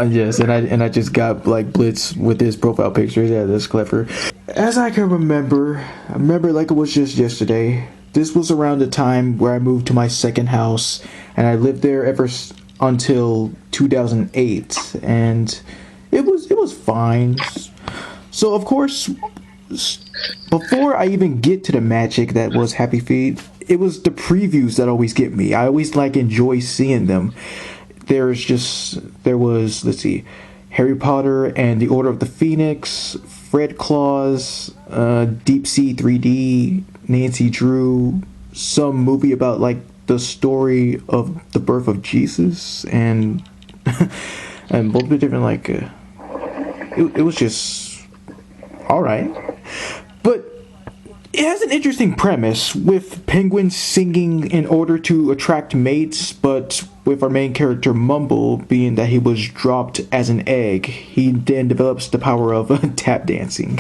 Yes, and I just got like Blitz with his profile picture. Yeah, that's clever. As I can remember, I remember like it was just yesterday. This was around the time where I moved to my second house, and I lived there until 2008, and it was fine. So of course, before I even get to the magic that was Happy Feet, it was the previews that always get me. I always like enjoy seeing them. There was, let's see, Harry Potter and the Order of the Phoenix, Fred Claus, Deep Sea 3D, Nancy Drew, some movie about like the story of the birth of Jesus, and and both the different like it was just all right, but it has an interesting premise with penguins singing in order to attract mates, but with our main character Mumble being that he was dropped as an egg, he then develops the power of tap dancing.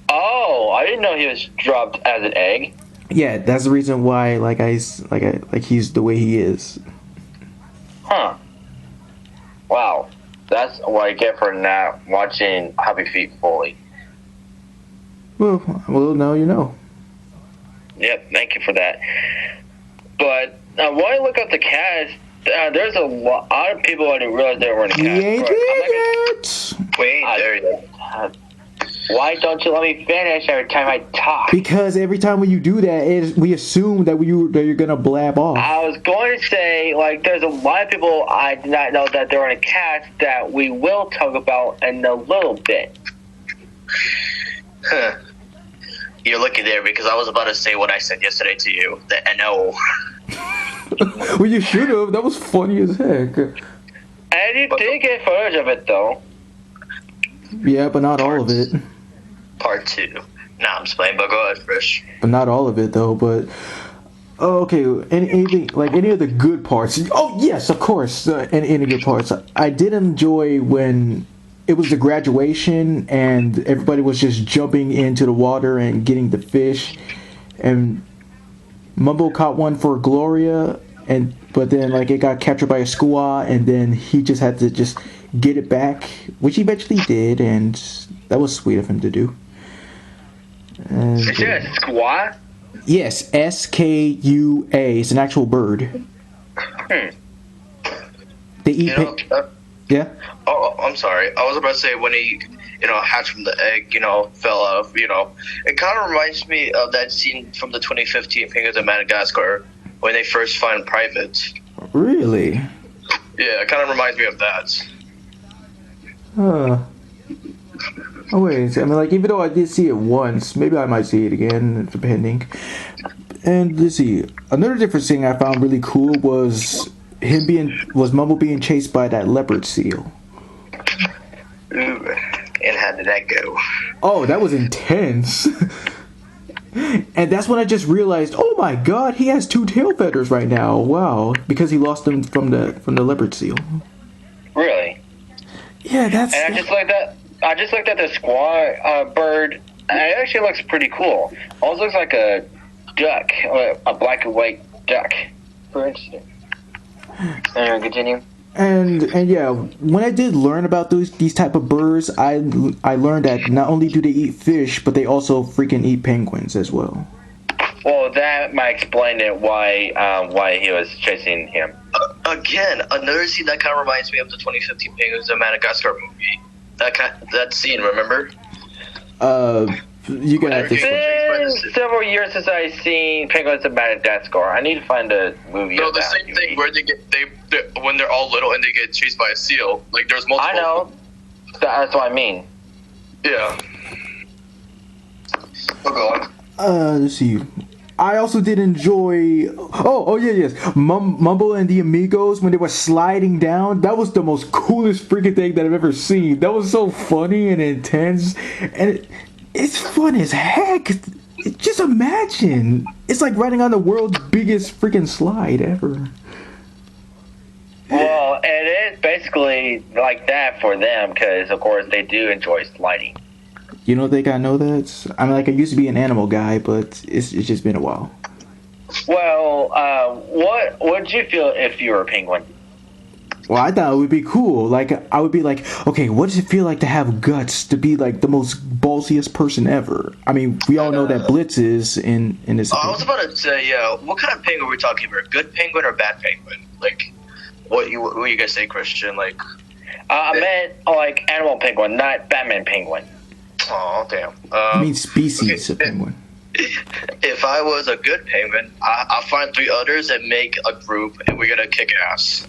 Oh, I didn't know he was dropped as an egg. Yeah, that's the reason why he's the way he is. Huh. Wow. That's what I get for not watching Happy Feet fully. Well, now you know. Yep, thank you for that. But when I look up the cast, there's a lot of people I didn't realize they were in the cast. We ain't there yet. We ain't there yet. Why don't you let me finish every time I talk? Because every time when you do that, we assume that you're gonna blab off. I was going to say, like, there's a lot of people I did not know that they're in a cast that we will talk about in a little bit. Huh. You're lucky there, because I was about to say what I said yesterday to you. The NO. Well, you should have. That was funny as heck. And you did get footage of it, though. Yeah, but not all of it. Part 2. Nah, I'm just playing, but go ahead, Frisch. But not all of it, though. But okay, anything like any of the good parts? Oh yes, of course. Any good parts? I did enjoy when it was the graduation and everybody was just jumping into the water and getting the fish, and Mumble caught one for Gloria, but then like it got captured by a squaw, and then he just had to just get it back, which he eventually did, and that was sweet of him to do. And, Is it a squaw? Yes, SKUA. It's an actual bird. They eat. Yeah. Oh, I'm sorry. I was about to say when he, hatched from the egg, fell out of, It kind of reminds me of that scene from the 2015 Penguins of Madagascar when they first find Private. Really? Yeah, it kind of reminds me of that. Oh wait, I mean, like, even though I did see it once, maybe I might see it again, depending. And let's see, another different thing I found really cool was Mumble being chased by that leopard seal. Ooh, and how did that go? Oh, that was intense. And that's when I just realized, oh my god, he has 2 tail feathers right now. Wow, because he lost them from the leopard seal. Really? Yeah, that's. And I just like that. I just looked at the squaw bird. And it actually looks pretty cool. Almost looks like a duck, a black and white duck. Very interesting. Continue. And yeah, when I did learn about these type of birds, I learned that not only do they eat fish, but they also freaking eat penguins as well. Well, that might explain it why he was chasing him. Again, another scene that kind of reminds me of the 2015 Penguins of Madagascar movie. That scene, remember? You can have It's been several years since I've seen Penguins of Madagascar. I need to find a movie. No, of the that same movie. thing where when they're all little and they get chased by a seal. Like there's multiple. I know. That's what I mean. Yeah. Oh, go on. Let's see. I also did enjoy. Oh yeah, yes. Mumble and the Amigos when they were sliding down. That was the most coolest freaking thing that I've ever seen. That was so funny and intense, and it's fun as heck. Just imagine. It's like riding on the world's biggest freaking slide ever. Well, it is basically like that for them because, of course, they do enjoy sliding. You don't think I know that? I mean, like, I used to be an animal guy, but it's just been a while. Well, what would you feel if you were a penguin? Well, I thought it would be cool. Like, I would be like, okay, what does it feel like to have guts to be like the most ballsiest person ever? I mean, we all know that Blitz is in this. I was about to say, yeah. What kind of penguin are we talking about? Good penguin or bad penguin? Like, what you guys say, Christian? Like, I meant like animal penguin, not Batman penguin. oh damn. I mean, species of penguin. If I was a good penguin, I'll find 3 others and make a group, and we're gonna kick ass.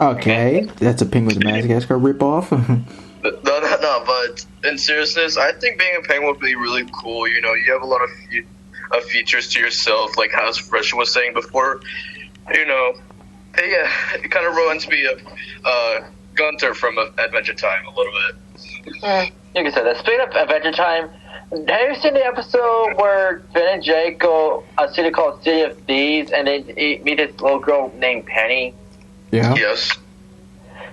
Okay, that's a Penguin of Madagascar ripoff. No, but in seriousness, I think being a penguin would be really cool. You know, you have a lot of features to yourself, like how Fresh was saying before. You know, yeah, it kind of reminds me of Gunter from Adventure Time a little bit. You can say that. Speaking of Adventure Time, have you seen the episode where Finn and Jake go a city called City of Thieves and they meet this little girl named Penny? Yeah. Yes.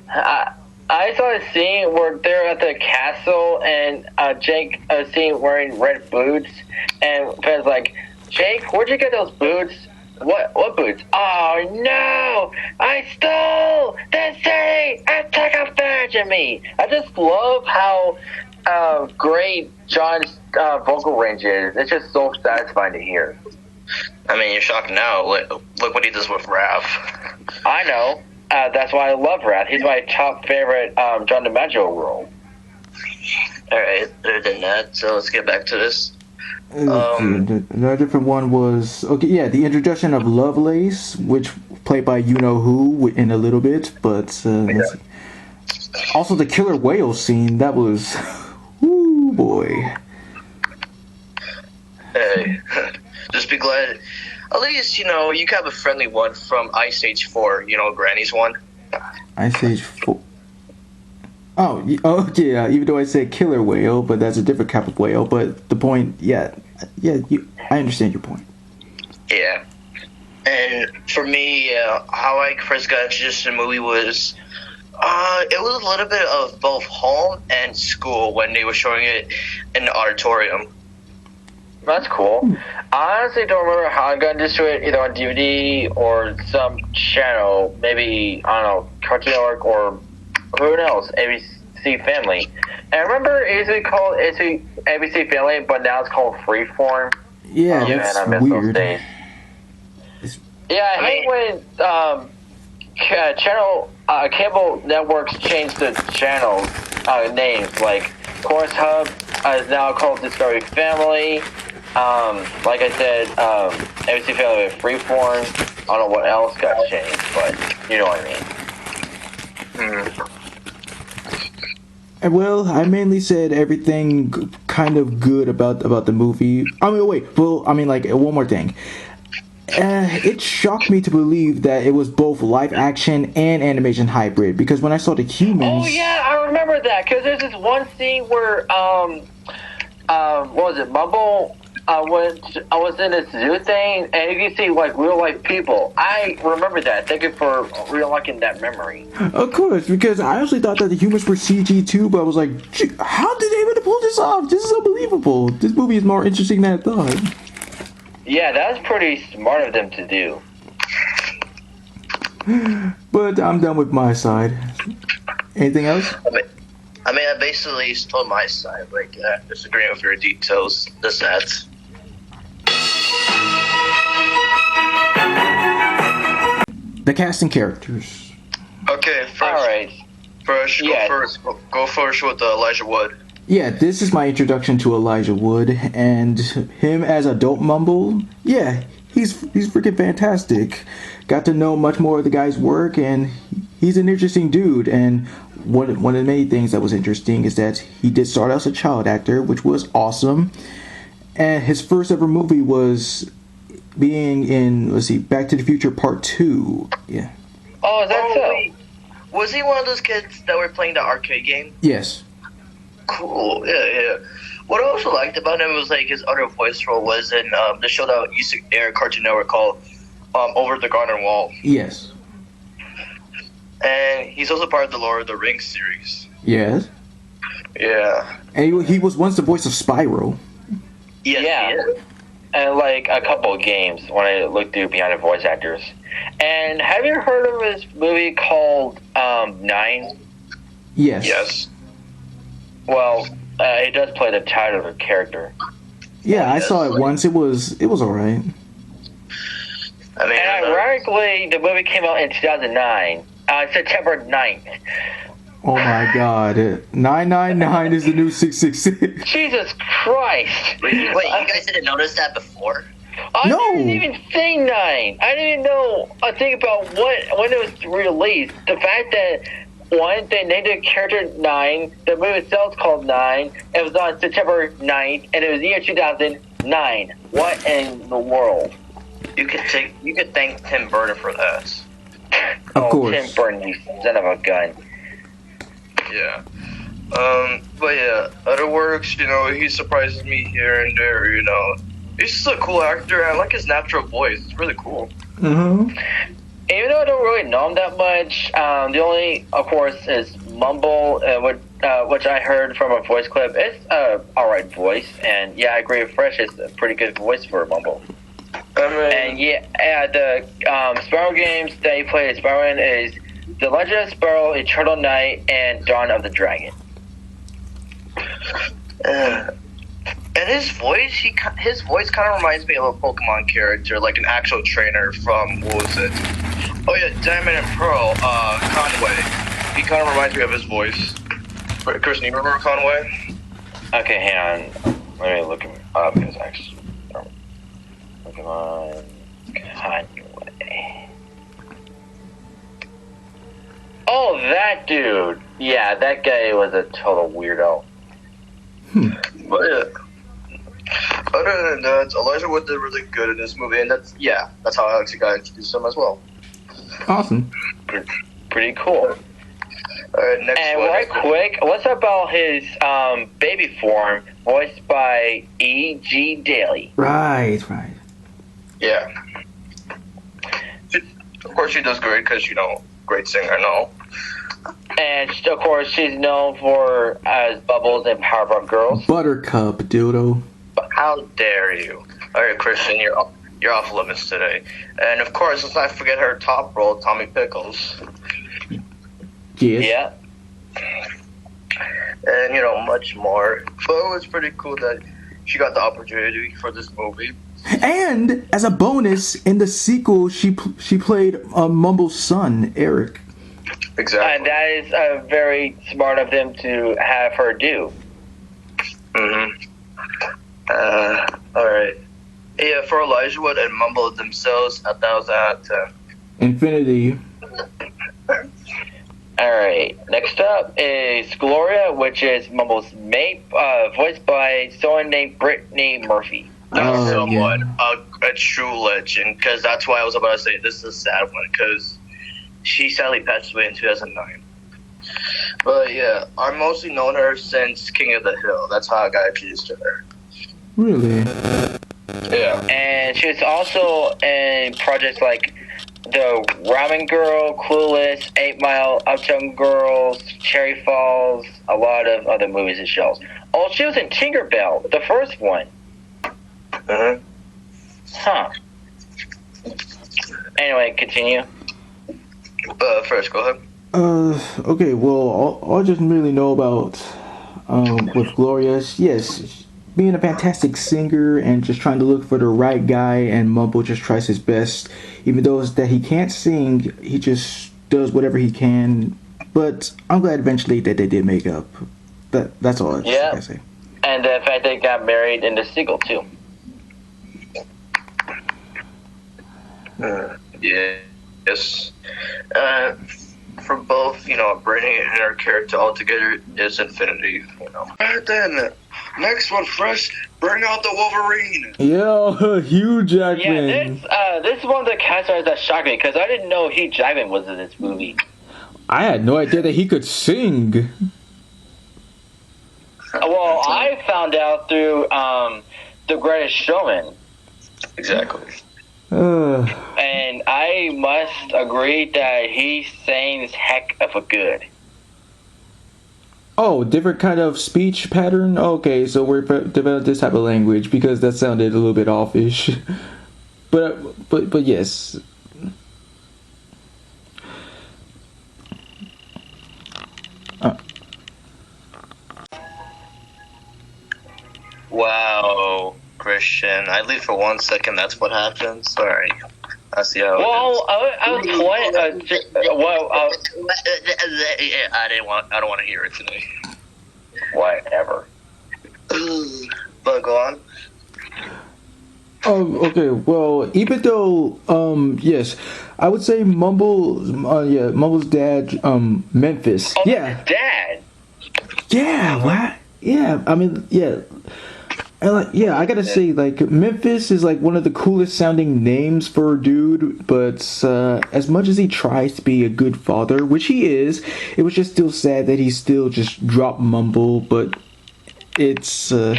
I saw a scene where they're at the castle and Jake is seen wearing red boots, and Finn's like, Jake, where'd you get those boots? What boots? Oh no! I stole the city and took advantage of me. I just love how great John's vocal range is. It's just so satisfying to hear. I mean, you're shocked now. Look what he does with Raph. I know. That's why I love Wrath. He's my top favorite John DiMaggio role. Alright, other than that, so let's get back to this. Another different one was the introduction of Lovelace, which played by you know who in a little bit, but also the killer whale scene. That was, whoo boy. Hey, just be glad. At least, you know, you have a friendly one from Ice Age 4, you know, Granny's one. Ice Age 4. Oh, yeah, even though I said killer whale, but that's a different type of whale. But the point, I understand your point. Yeah. And for me, how I first got introduced to the movie was, it was a little bit of both home and school when they were showing it in the auditorium. That's cool. I honestly don't remember how I got into it, either on DVD or some channel, maybe, I don't know, Cartoon Network or who knows, ABC Family. And I remember it used to be called ABC Family, but now it's called Freeform. Yeah, that's I miss weird. those days. Yeah, I hate when cable networks change the channel names. Like, Chorus Hub is now called Discovery Family. Like I said, ABC Family with Freeform. I don't know what else got changed, but you know what I mean. Well, I mainly said everything kind of good about the movie. I mean, wait. Well, I mean, like, one more thing. It shocked me to believe that it was both live action and animation hybrid, because when I saw the humans... Oh yeah, I remember that, because there's this one scene where what was it, Mumble? I was in this zoo thing, and you can see like real life people. I remember that. Thank you for re-unlocking that memory. Of course, because I actually thought that the humans were CG too, but I was like, how did they even pull this off? This is unbelievable. This movie is more interesting than I thought. Yeah, that was pretty smart of them to do. But I'm done with my side. Anything else? I mean, I basically told my side, like, disagreeing with your details, the sets. The casting characters. Okay, first. All right. Go first with Elijah Wood. Yeah, this is my introduction to Elijah Wood, and him as Adult Mumble. Yeah, he's freaking fantastic. Got to know much more of the guy's work, and he's an interesting dude. And one of the many things that was interesting is that he did start out as a child actor, which was awesome. And his first ever movie was being in, Back to the Future Part 2. Yeah. Oh, is that so? Wait. Was he one of those kids that were playing the arcade game? Yes. Cool. Yeah. What I also liked about him was like his other voice role was in the show that used to air Cartoon Network called Over the Garden Wall. Yes. And he's also part of the Lord of the Rings series. Yes. Yeah. And he was once the voice of Spyro. Yes, yeah. And like a couple of games when I looked through behind the voice actors. And have you heard of this movie called Nine? Yes. Yes. Well, he does play the title of a character. Yeah, I saw it once. It was alright. I mean, And ironically, the movie came out in 2009, September 9th. Oh my god. 999 is the new 666. Jesus Christ! wait, you guys didn't notice that before? I No. didn't even say 9. I didn't even know a thing about when it was released. The fact that, one, they named the character 9, the movie itself is called 9, it was on September 9th, and it was the year 2009. What in the world? You could thank Tim Burton for that. Of course. Tim Burton, you son of a gun. Yeah. But yeah, other works, he surprises me here and there, He's just a cool actor. I like his natural voice. It's really cool. Mm-hmm. Even though I don't really know him that much, the only, of course, is Mumble, which I heard from a voice clip. It's a alright voice, and yeah, I agree with Fresh. It's a pretty good voice for Mumble. And yeah, the Sparrow games that he played as Sparrow in is The Legend of Sparrow, Eternal Night, and Dawn of the Dragon. And his voice, his voice kind of reminds me of a Pokemon character, like an actual trainer from, what was it? Oh yeah, Diamond and Pearl, Conway. He kind of reminds me of his voice. Kirsten, you remember Conway? Okay, hang on. Let me look him up, because actually... Pokemon Conway. Oh, that dude! Yeah, that guy was a total weirdo. But yeah. Other than that, Elijah Wood did really good in this movie, and that's how I actually got introduced to him as well. Awesome. Pretty cool. Alright, next And one. right quick, what's about his baby form, voiced by E.G. Daly? Right. Yeah. Of course, she does great because, great singer, no. And of course, she's known for as Bubbles in Powerpuff Girls. Buttercup, dildo. But how dare you? Alright, Christian, you're off limits today. And of course, let's not forget her top role, Tommy Pickles. Yes. Yeah. And, much more. But it was pretty cool that she got the opportunity for this movie. And as a bonus, in the sequel, she played Mumble's son, Eric. Exactly. And that is very smart of them to have her do. Alright. Yeah, for Elijah Wood and Mumble themselves, 1,000 out of 10. Infinity. Alright, next up is Gloria, which is Mumble's mate, voiced by someone named Brittany Murphy. That's someone, yeah. a true legend, because that's why I was about to say this is a sad one, because she sadly passed away in 2009. But yeah, I mostly known her since King of the Hill. That's how I got introduced to her. Really? Yeah. And she was also in projects like The Ramen Girl, Clueless, 8 Mile, Uptown Girls, Cherry Falls, a lot of other movies and shows. Oh, she was in Tinkerbell, the first one. Huh. Anyway, continue. First, go ahead. Okay, well, all I just really know about, with Gloria is, yes, being a fantastic singer and just trying to look for the right guy, and Mumble just tries his best. Even though it's that he can't sing, he just does whatever he can. But I'm glad eventually that they did make up. That's all I can say. And the fact they got married in the sequel, too. Yes. For both, bringing in her character all together is infinity, Alright then, next one, Fresh, bring out the Wolverine. Yeah, Hugh Jackman. Yeah, this is one of the cast members that shocked me, because I didn't know Hugh Jackman was in this movie. I had no idea that he could sing. Well, I found out through The Greatest Showman. Exactly. And I must agree that he sings heck of a good. Oh, different kind of speech pattern? Okay, so we're developing this type of language because that sounded a little bit offish. But yes. Wow, Christian. I leave for 1 second. That's what happens. Sorry. I see how. Well, I was playing. I don't want to hear it today. Whatever. But go on. Oh, okay. Well, even though, yes, I would say Mumble's dad, Memphis. Oh, Yeah, his dad. yeah, what? Yeah, I mean, yeah. And like, yeah, I gotta say, like, Memphis is like one of the coolest sounding names for a dude, but as much as he tries to be a good father, which he is, it was just still sad that he still just dropped Mumble, but it's, Oof.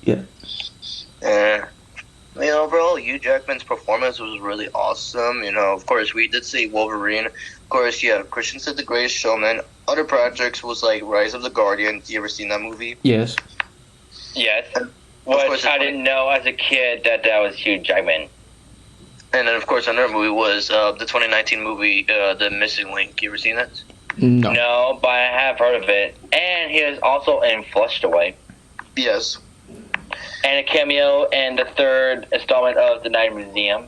yeah. Yeah. Overall, Hugh Jackman's performance was really awesome. Of course, we did see Wolverine. Of course, yeah, Christian said The Greatest Showman. Other projects was like Rise of the Guardians. You ever seen that movie? Yes. Yes. And Which I didn't know as a kid that was Hugh Jackman. And then, of course, another movie was the 2019 movie, The Missing Link. You ever seen it? No. No, but I have heard of it. And he is also in Flushed Away. Yes. And a cameo in the third installment of The Night Museum.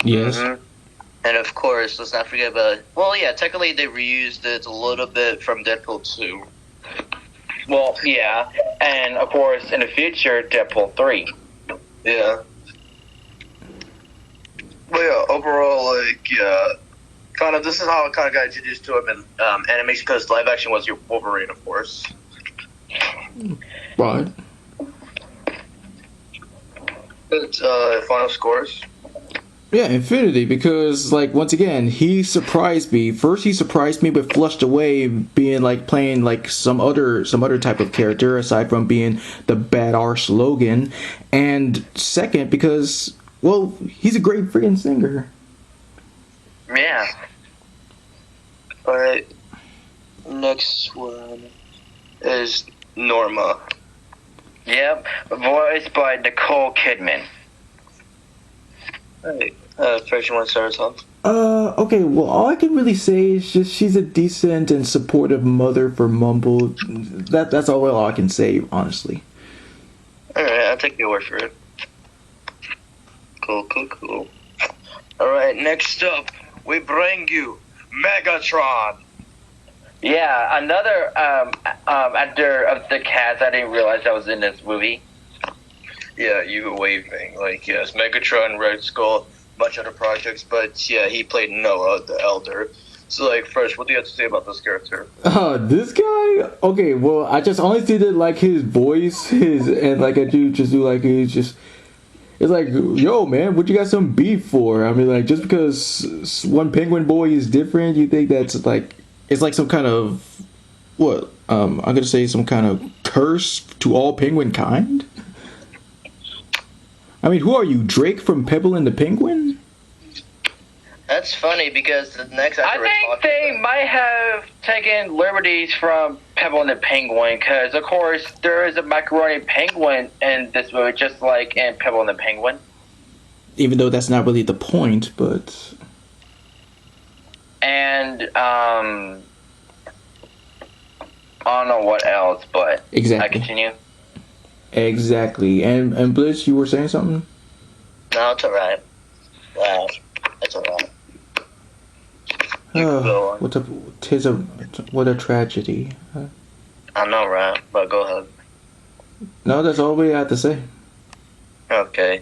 Yes. Mm-hmm. And of course, let's not forget about. Well, yeah, technically they reused it a little bit from Deadpool 2. Well, yeah. And, of course, in the future, Deadpool 3. Yeah. But yeah, overall, like, yeah, kind of. This is how I kind of got introduced to him in animation, because live action was your Wolverine, of course. Right. But final scores. Yeah, Infinity, because like once again, he surprised me. First, he surprised me with Flushed Away being like playing like some other type of character aside from being the bad arse Logan, and second because well, he's a great freaking singer. Yeah. All right. Next one is Norma. Yep. Voiced by Nicole Kidman. Alright. First, you want to start us off? Okay, well, all I can really say is just she's a decent and supportive mother for Mumble. That's all I can say, honestly. Alright, I'll take your word for it. Cool. Alright, next up, we bring you Megatron. Yeah, another actor of the cast I didn't realize that was in this movie. Yeah, you were waving. Like, yes, Megatron, Red Skull, bunch of other projects, but yeah, he played Noah, the Elder. So, like, first, what do you have to say about this character? This guy? Okay, well, I just honestly did like his voice, and like I do like he's just. It's like, yo, man, what you got some beef for? I mean, like, just because one penguin boy is different, you think that's like, it's like some kind of, what? I'm gonna say some kind of curse to all penguin kind? I mean, who are you, Drake from Pebble and the Penguin? That's funny because the next actor I think they might have taken liberties from Pebble and the Penguin because, of course, there is a macaroni penguin in this movie, just like in Pebble and the Penguin. Even though that's not really the point, but... And, I don't know what else, but Exactly. I continue. Exactly. And Bliss, you were saying something? No, it's alright. Wow, it's alright. Oh, what a tragedy. I know, right? But go ahead. No, that's all we have to say. Okay.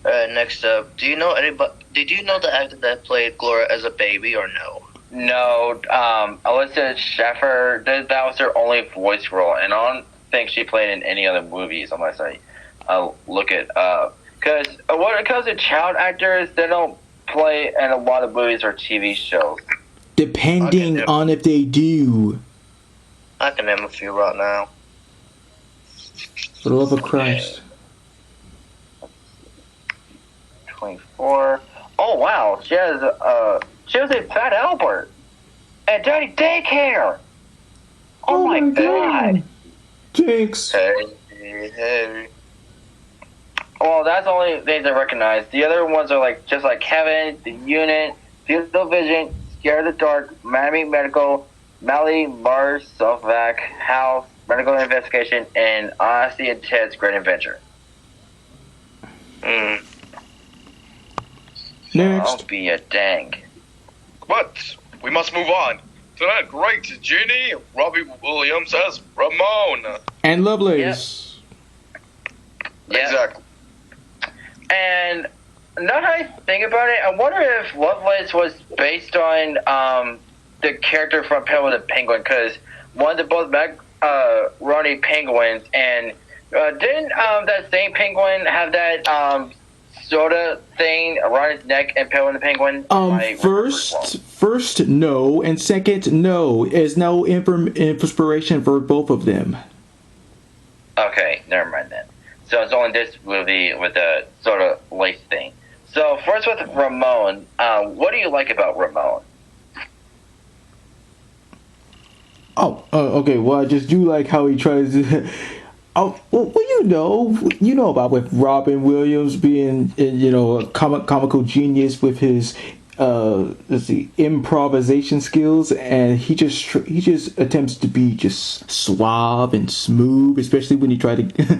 Next up, do you know anybody? Did you know the actor that played Gloria as a baby or no? No, Alyssa Sheffer, that was her only voice role, and I don't think she played in any other movies unless I look it up. Because when it comes to child actors, they don't play in a lot of movies or TV shows. Depending on if they do. I can name a few right now. For the love of Christ. 24. Oh wow, she was a Fat Albert at Daddy Daycare. Oh my god. Jinx. Hey. Well, that's the only things I recognize. The other ones are like just like Kevin, The Unit, Field of Vision, Scared of the Dark, Miami Medical, Mally, Mars, Selfvac, House, medical investigation, and Honesty and Ted's Great Adventure. Next. I'll be a dang. But we must move on to that great genie, Robbie Williams as Ramon. And Lovelace. Yeah. Exactly. And now that I think about it, I wonder if Lovelace was based on the character from Penguin the Penguin, because one of both Ronnie penguins, and didn't that same penguin have that soda thing around his neck and Penguin the Penguin? First, no, and second, no. There's no inspiration for both of them. Okay, never mind then. So it's only this movie with the sort of lace thing. So first with Ramon, what do you like about Ramon? Okay. Well, I just do like how he tries to. Oh, well, you know about with Robin Williams being, a comical genius with his, improvisation skills, and he just attempts to be just suave and smooth, especially when he tried to.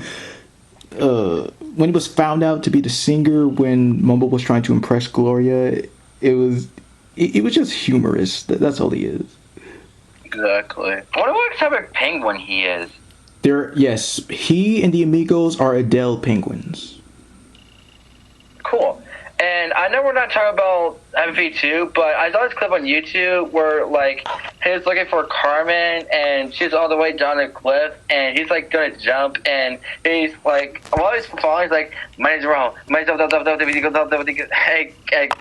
When he was found out to be the singer when Mumble was trying to impress Gloria, it was just humorous. That's all he is. Exactly. I wonder what type of penguin he is. Yes, he and the Amigos are Adele penguins. Cool. And I know we're not talking about MP2, but I saw this clip on YouTube where, like, he's looking for Carmen, and she's all the way down a cliff, and he's, like, gonna jump, and he's, like, while he's falling, he's like, my name's wrong. My name's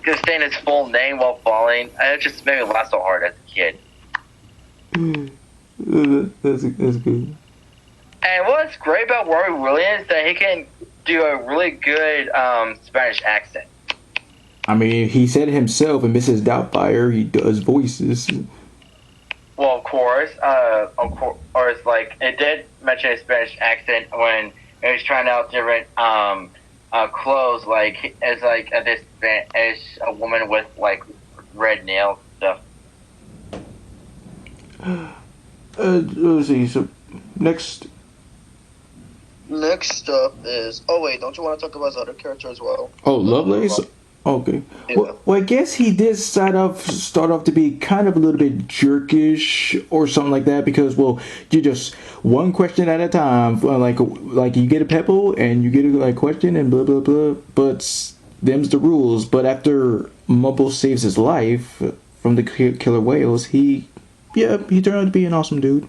just saying his full name while falling. And it just made me laugh so hard as a kid. That's good. And what's great about Robbie Williams is that he can do a really good Spanish accent. I mean, he said it himself in Mrs. Doubtfire, he does voices. Well, of course, like, it did mention a Spanish accent when it was trying out different clothes, like, as like this as a woman with like red nails stuff. Let's see. So next up is. Oh wait, don't you want to talk about his other character as well? Oh, Lovelace. Okay. Yeah. Well, I guess he did start off to be kind of a little bit jerkish or something like that, because, well, you just one question at a time, like you get a pebble and you get a question and blah blah blah. But them's the rules. But after Mumble saves his life from the killer whales, he turned out to be an awesome dude.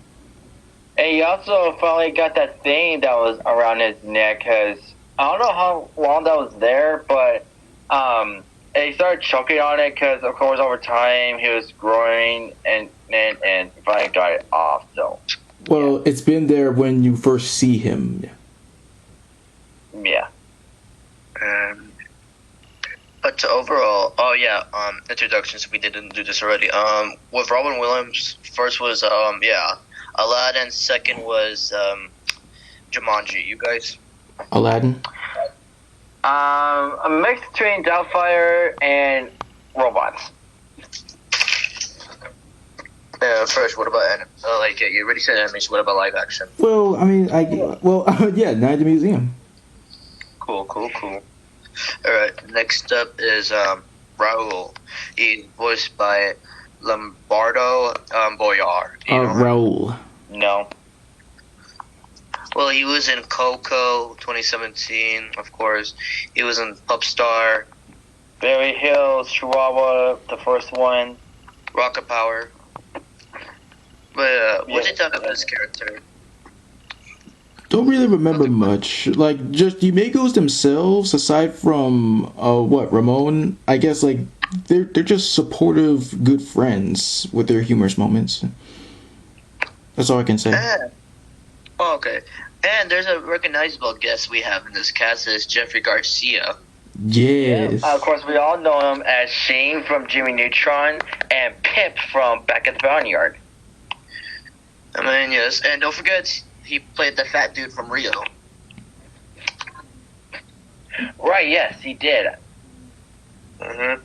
And he also finally got that thing that was around his neck, because I don't know how long that was there, but and he started choking on it because, of course, over time he was growing and finally got it off. So, well, It's been there when you first see him. Yeah. But overall, introductions. We didn't do this already. With Robin Williams, first was Aladdin. Second was Jumanji. You guys? Aladdin. A mix between Doubtfire and Robots. First, what about you already said animation. What about live action? Well, I mean, Night at the Museum. Cool. All right, next up is Raul. He's voiced by Lombardo Boyar. Raul. No. Well, he was in Coco 2017, of course. He was in Pupstar. Barry Hills, Chihuahua, the first one. Rocket Power. But what did you talk about this character? Don't really remember much. Like, just the Amigos themselves, aside from Ramon, I guess, like, they're just supportive, good friends with their humorous moments. That's all I can say. Okay. And there's a recognizable guest we have in this cast is Jeffrey Garcia. Yes. Of course, we all know him as Shane from Jimmy Neutron and Pip from Back at the Barnyard. I mean, yes. And don't forget, he played the fat dude from Rio. Right, yes, he did. Mm-hmm.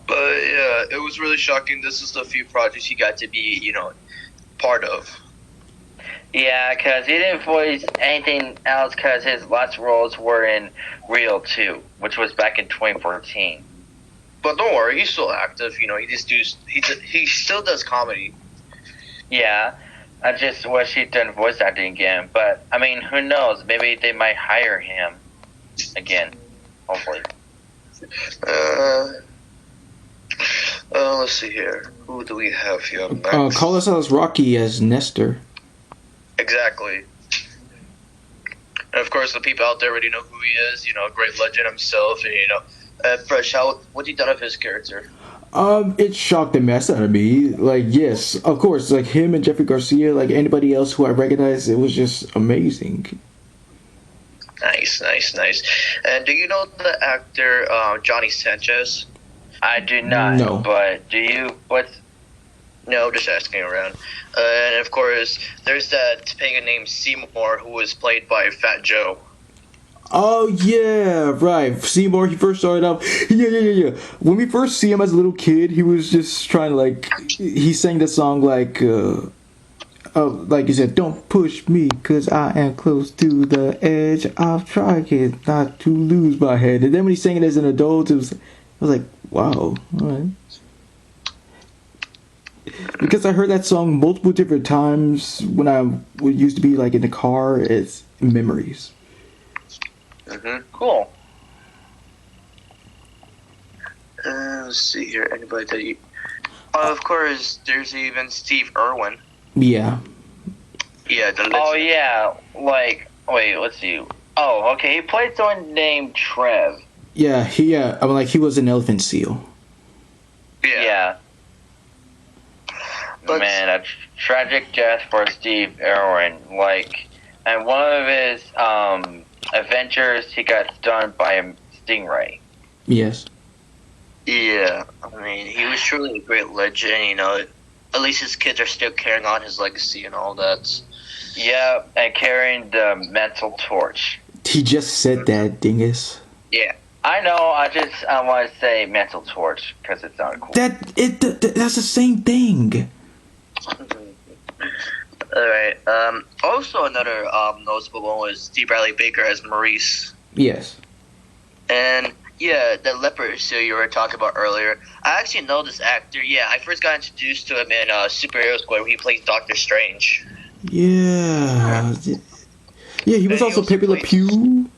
But, yeah, it was really shocking. This is the few projects he got to be, part of. Yeah, because he didn't voice anything else because his last roles were in Real 2, which was back in 2014. But don't worry, he's still active. You know, he still does comedy. Yeah, I just wish he'd done voice acting again. But, I mean, who knows? Maybe they might hire him again. Hopefully. Let's see here. Who do we have here next? Call us as Rocky as Nestor. Exactly. And of course, the people out there already know who he is. You know, a great legend himself. And you know, Fresh, what'd you done of his character? It shocked the mess out of me. Like, yes, of course, like him and Jeffrey Garcia, like anybody else who I recognized, it was just amazing. Nice. And do you know the actor Johnny Sanchez? I do not. No. But do you? No, just asking around. And of course, there's that pagan named Seymour who was played by Fat Joe. Oh yeah, right. Seymour, he first started off. Yeah. When we first see him as a little kid, he was just trying to like. He sang the song like he said, "Don't push me, 'cause I am close to the edge. I'll try not to lose my head." And then when he sang it as an adult, I was like, wow, all right. Because I heard that song multiple different times when I used to be like in the car. It's memories. Cool. Let's see here. Anybody that you... of course, there's even Steve Irwin. Yeah. Yeah. Oh, yeah. Like, wait, let's see. Oh, okay. He played someone named Trev. Yeah, he was an elephant seal. Yeah. But, man, a tragic death for Steve Irwin. Like, and one of his adventures, he got stung by a stingray. Yes. yeah, I mean, he was truly a great legend. You know, at least his kids are still carrying on his legacy and all that. Yeah, and carrying the mental torch. He just said that, dingus. Yeah. I know. I want to say mental torch because it sounded cool. That's the same thing. All right. Also, another noticeable one was Steve Bradley Baker as Maurice. Yes. And yeah, the leopard seal you were talking about earlier. I actually know this actor. Yeah, I first got introduced to him in Superhero Squad where he plays Doctor Strange. Yeah. Yeah, he was also Pepe Le Pew.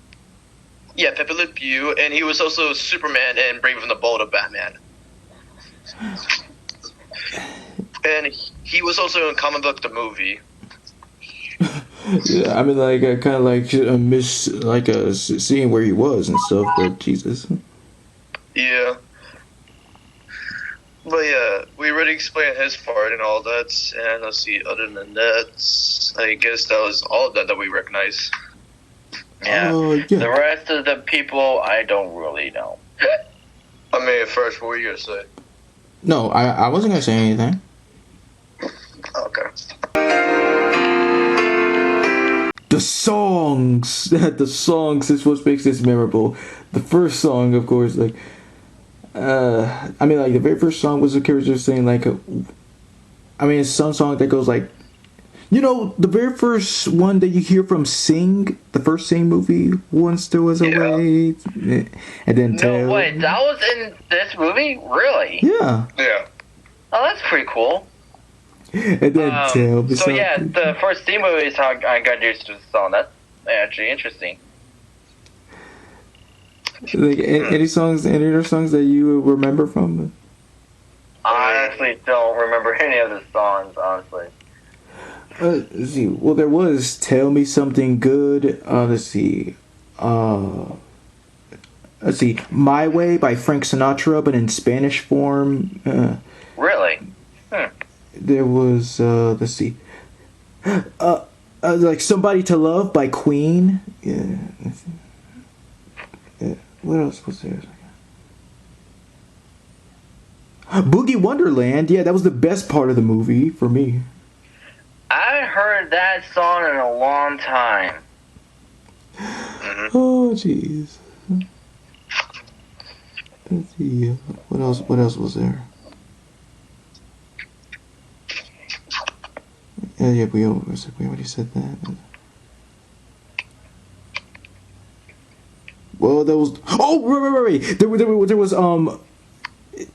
Yeah, Pepe Le Pew, and he was also Superman and Brave and the Bold of Batman. And he was also in Comic Book the Movie. Yeah, I mean, like, I kind of like miss seeing where he was and stuff, but Jesus. Yeah. But yeah, we already explained his part and all that. And let's see, other than that, I guess that was all of that we recognize. Yeah. Yeah. The rest of the people, I don't really know. I mean, first, what were you going to say? No, I wasn't gonna say anything. Okay. The songs is what makes this memorable. The first song, of course, like, I mean, like, the very first song was a character saying, like, it's some song that goes like, you know, the very first one that you hear from Sing, the first Sing movie, Once There Was a Way, and then No, wait, that was in this movie? Really? Yeah. Yeah. Oh, that's pretty cool. And then Tell Me So Something. yeah, the first theme movie is how I got used to the song. That's actually interesting. Like, any other songs that you remember from? I honestly don't remember any of the songs, honestly. Let's see. Well, there was "Tell Me Something Good." Let's see. "My Way" by Frank Sinatra, but in Spanish form. Really? There was let's see. Like "Somebody to Love" by Queen. Yeah. What else was there? Boogie Wonderland. Yeah, that was the best part of the movie for me. I haven't heard that song in a long time. Oh, jeez. Let's see. What else was there? Yeah, we already said that. Well, there was. Oh, right. There was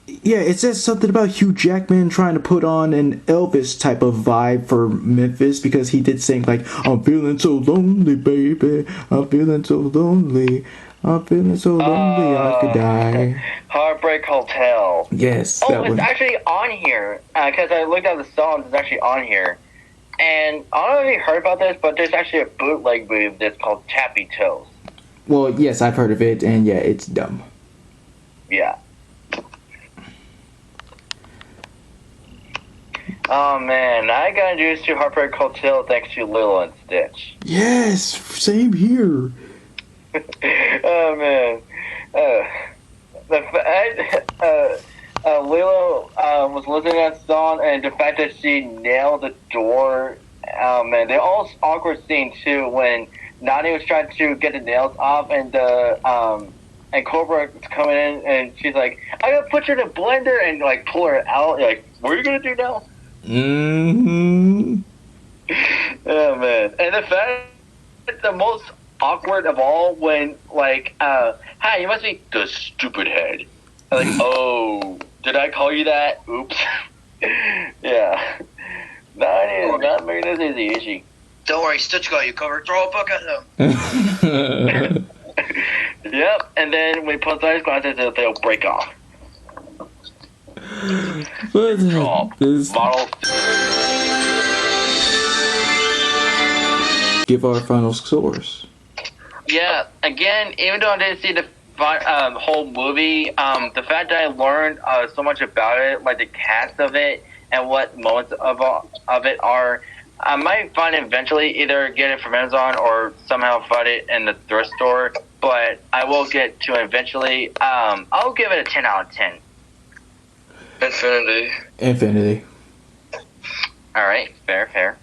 Yeah, it says something about Hugh Jackman trying to put on an Elvis type of vibe for Memphis because he did sing like, "I'm feeling so lonely, baby. I'm feeling so lonely. I'm feeling so lonely I could die." Heartbreak Hotel. Yes, Oh, that it's one. actually on here because I looked at the songs. It's actually on here, and I don't know if you heard about this, but there's actually a bootleg movie that's called Tappy Toes. Well, yes, I've heard of it, and yeah, it's dumb. Yeah. Oh man, I got introduced to Heartbreak Hotel thanks to Lilo and Stitch. Yes, same here. Oh man, Lilo was listening to that song, and the fact that she nailed the door. Oh man, they're all awkward scene too when Nani was trying to get the nails off, and and Cobra was coming in, and she's like, "I'm gonna put you in a blender," and like pull her out. You're like, what are you gonna do now? Mm-hmm. Oh man, and the fact that the most awkward of all when like, hi, you must be the stupid head. I'm like, oh, did I call you that? Oops. Yeah. Nani is not making this easy, is she? Don't worry, Stitch got you covered. Throw a book at him. Yep, and then when he puts on his glasses, they'll break off. This Model. give our final scores. Yeah, again, even though I didn't see the whole movie, the fact that I learned so much about it, like the cast of it and what moments of it are, I might find it eventually, either get it from Amazon or somehow find it in the thrift store, but I will get to it eventually. I'll give it a 10 out of 10. Infinity. Infinity. All right, fair.